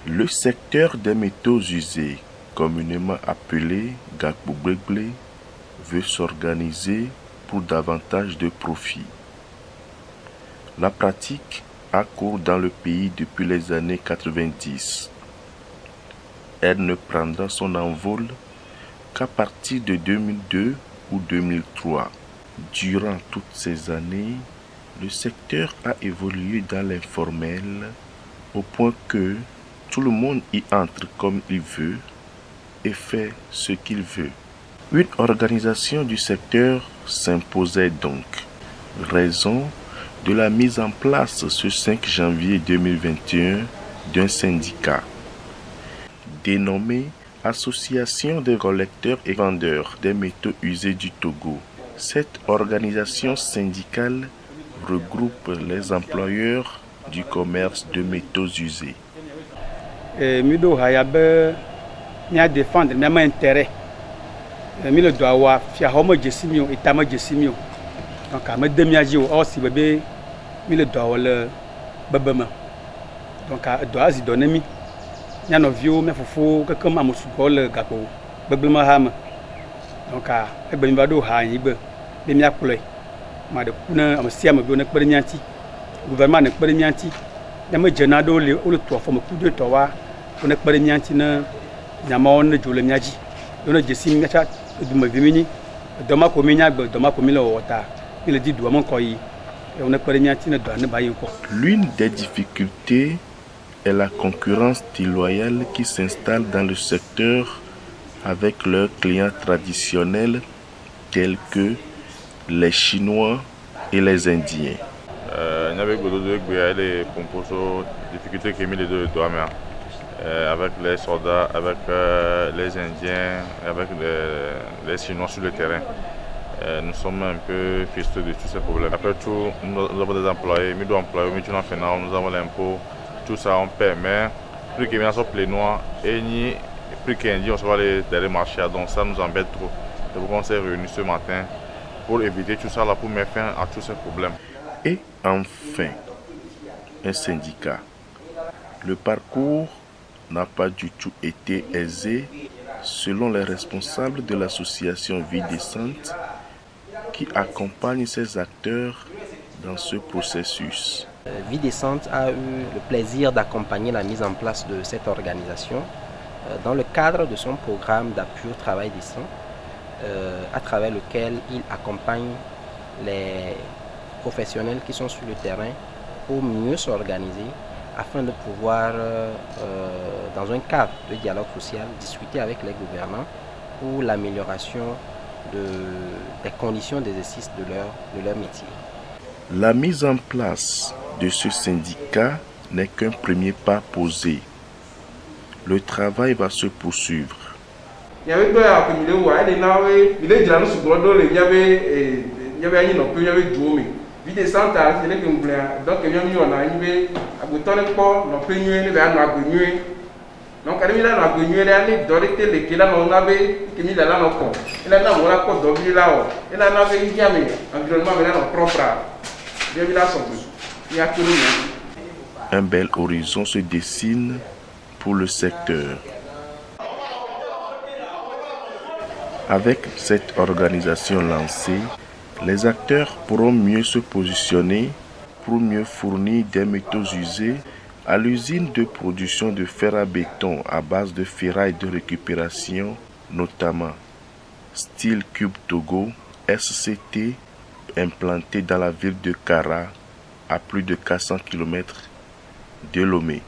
Le secteur des métaux usés, communément appelé Gakbougbéglé, veut s'organiser pour davantage de profit. La pratique a cours dans le pays depuis les années 90. Elle ne prendra son envol qu'à partir de 2002 ou 2003. Durant toutes ces années, le secteur a évolué dans l'informel au point que tout le monde y entre comme il veut et fait ce qu'il veut. Une organisation du secteur s'imposait donc, raison de la mise en place ce 5 janvier 2021 d'un syndicat dénommé Association des collecteurs et vendeurs des métaux usés du Togo. Cette organisation syndicale regroupe les employeurs du commerce de métaux usés. Mido hayabe mia défendre mes intérêts. Mi le doit wa fia homo jesimio etama jesimio. Donc a me demiaji o aussi bébé mi le doit le bebema. Donc a doit zi donner mi. Nya no vio me fofo keke ma musugo le gapo beblema ha me. Donc a ebe mi ba do ha yin be be mi akplo ma de kuna am sia me bi ne kpere mianti. Gouvernement ne kpere mianti. Ne me jena do le o le to fo me ku de to wa on ne kpere mianti na nyama on ne jole miaji. On ne jesim miacha du me vimini doma ko mi nya gbe doma ko mi le wota. Il dit doit mon koyi. Et on ne kpere mianti ne do ne ba yin ko. L'une des difficultés est la concurrence déloyale qui s'installe dans le secteur avec leurs clients traditionnels tels que les Chinois et les Indiens. Il y avait des difficultés qui mis les deux doigts, avec les soldats, avec les Indiens, avec les Chinois sur le terrain. Nous sommes un peu frustrés de tous ces problèmes. Après tout, nous avons des employés, nous avons l'impôt, tout ça on paie, mais plus qu'il y a un plénois et ni plus qu'il y a on se va aller dans les marchés, donc ça nous embête trop. Donc on s'est réunis ce matin pour éviter tout ça là, pour mettre fin à tous ces problèmes. Et enfin, un syndicat. Le parcours n'a pas du tout été aisé selon les responsables de l'association Vie Décente qui accompagne ces acteurs dans ce processus. Vie Décente a eu le plaisir d'accompagner la mise en place de cette organisation dans le cadre de son programme d'appui au travail décent, à travers lequel il accompagne les professionnels qui sont sur le terrain pour mieux s'organiser afin de pouvoir, dans un cadre de dialogue social, discuter avec les gouvernants pour l'amélioration des conditions d'exercice de leur métier. La mise en place de ce syndicat n'est qu'un premier pas posé. Le travail va se poursuivre. Vie Décente a été donc donc quand il a venu aller doriter les qu'il a non avait qui mis là non con il a non voilà quoi dormir là il a non avait jamais environnement maintenant propre bien il a son il y a tout le monde. Un bel horizon se dessine pour le secteur. Avec cette organisation lancée, les acteurs pourront mieux se positionner pour mieux fournir des métaux usés à l'usine de production de fer à béton à base de ferraille de récupération, notamment Steel Cube Togo, SCT, implanté dans la ville de Kara, à plus de 400 km de Lomé.